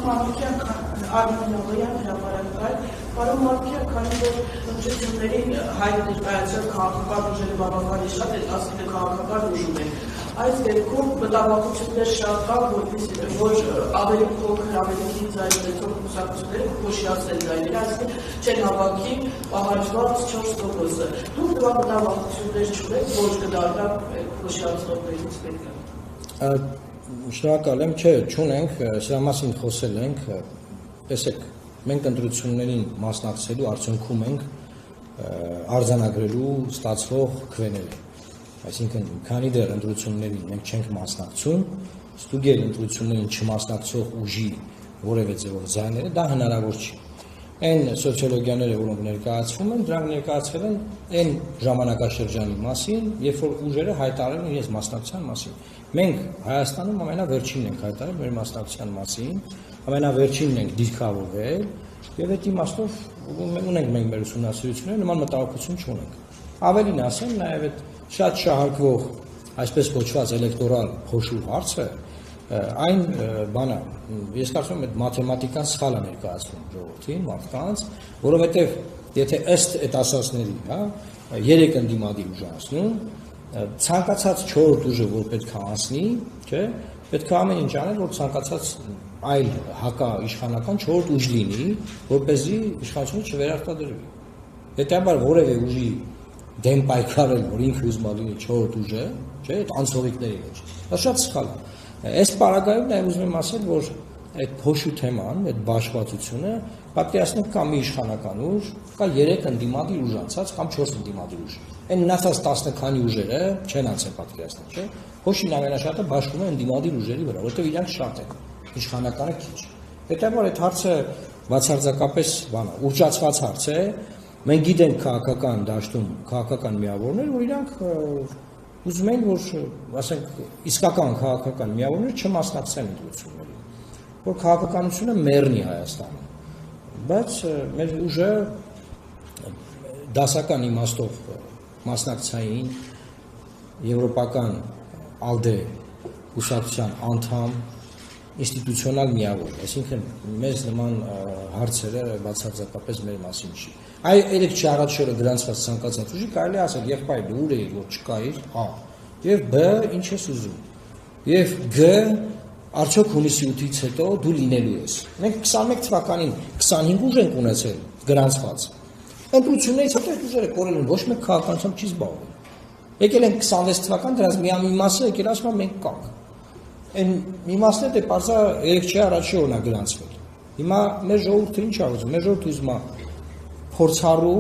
Markian Armenian հրապարակել, պարոն Markian, քանի որ ընտրությունների հայտ ներկայացրել քաղաքական ուժերի բավականին շատ է, 19 քաղաքական ուժում են։ Այս դեպքում մտավախություններ շատ կան, որ ավելի փոքր, ավելի քիչ ձայն ունեցող կուսակցությունները կփոշիացնեն ձայները, այսինքն չեն հավաքի պահանջված 4%-ը։ Դուք դրա մտավախություններ չունեք, ոչ կդառնա փոշիացնողներից մեկը։ Շնորհակալ եմ, չէ, չունենք, սրա մասին խոսել ենք, տեսեք, մենք ընտրություններին մասնակցելու արդյունքում ենք արձանագրելու ստացվող քվեները, այսինքն քանի դեռ ընտրություններին մենք չենք մասնակցում, ստուգել ընտրություններին չմասնակցող ուժի որևէ ձևով ձայները, դա հնարավոր չի։ Այն սոցիոլոգիաները, որոնք ներկայացվում են, դրանք ներկայացվել են այն ժամանակաշրջանի մասին, երբ որ ուժերը հայտարարել են իրենց մասնակցության մասին։ Մենք Հայաստանում ամենավերջինն ենք հայտարարել մեր մասնակցության մասին, ամենավերջինն ենք դիրքավորվել, եւ այդ իմաստով ունենք մենք մեր ուսումնասիրությունները, նման մտահոգություն չունենք։ Ավելին ասեմ, նաեւ այդ շատ շահարկվող, այսպես կոչված էլեկտորալ փոշու հարցը, այն բանը, ես կարծում եմ այդ մաթեմատիկան սխալ է ներկայացվում ժողովրդին, մարդկանց, որովհետեւ եթե ըստ այդ ասածների, հա, 3 ընդդիմադիր ուժ անցնում, ցանկացած 4 ուժը որ պետք է անցնի, չէ, պետք է ամեն ինչ անել, որ ցանկացած այլ հակաիշխանական 4 ուժ լինի, որպեսզի իշխանությունը չվերարտադրվի։ Հետեւաբար որևէ ուժի դեմ պայքարել, որ ինքը ուզում է լինի 4 ուժը, չէ, այդ անցողիկների մեջ։ Դա շատ սխալ է։ Այս պարագայում նաև ուզում եմ ասել, որ այդ փոշու թեման, այդ բաշխվածությունը պատկերացնենք կա մի իշխանական ուժ, կա 3 ընդդիմադիր ուժ անցած կամ 4 ընդդիմադիր ուժ։ Այն մնացած 10 քանի ուժերը չեն անցել պատկերացնել, չէ՞։ Փոշին ամենաշատը բաշխում է ընդդիմադիր ուժերի վրա, որտեղ իրանք շատ են, իշխանականը քիչ։ Հետևաբար այդ հարցը բացարձակապես բան է, ուռճացված հարց է։ Մենք գիտենք քաղաքական դաշտում քաղաքական միավորներ, որ իրանք ուզում են, որ ասենք իսկական քաղաքական միավորներ չմասնակցեն ընտրություններին, որ քաղաքականությունը մեռնի Հայաստանում, բայց մեր ուժը դասական իմաստով մասնակցային եվրոպական ALDE կուսակցության անդամ ինստիտուցիոնալ միավոր, այսինքն մեզ նման հարցերը բացարձակապես մեր մասին չի։ Այ երեք չառաջ օրը գրանցված ցանկացած ուժի կարելի ասել եղբայր դու ուր էիր որ չկայիր, A, եւ B ինչ ես ուզում։ Եվ G արդյոք հունիսի 8-ից հետո դու լինելու ես։ Մենք 21 թվականին 25 ուժ ենք ունեցել գրանցված։ Ընտրություններից հետո այդ ուժերը կորել են, ոչ մեկ քաղաքականությամբ չի զբաղվել։ Եկել են 26 թվական, դրանց մի մասը եկել ասում է մենք կանք։ Այն մի մասն է դե բարձա 3 առաջի օրնա գրանցվել։ Հիմա մեր ժողովուրդը ինչ ա ուզում։ Մեր ժողովուրդը ուզում է փորձառու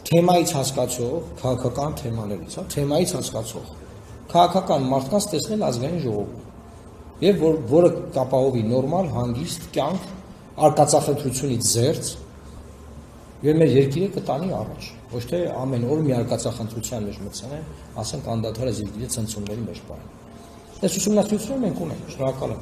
թեմայից հասկացող, քաղաքական թեմաներից, հա, թեմայից հասկացող քաղաքական մարդկանց տեսնել ազգային ժողովում։ Եվ որը կապահովի նորմալ, հանգիստ կյանք, արկածախնդրությունից զերծ, եւ մեր երկիրը կտանի առաջ։ Ոչ թե ամեն օր մի արկածախնդրության մեջ մտցնեն, ասենք անդադար է երկիրը ցնցումների մեջ պահեն։ Այս ուսումնասիրությունը մենք ունենք, շնորհակալ եմ։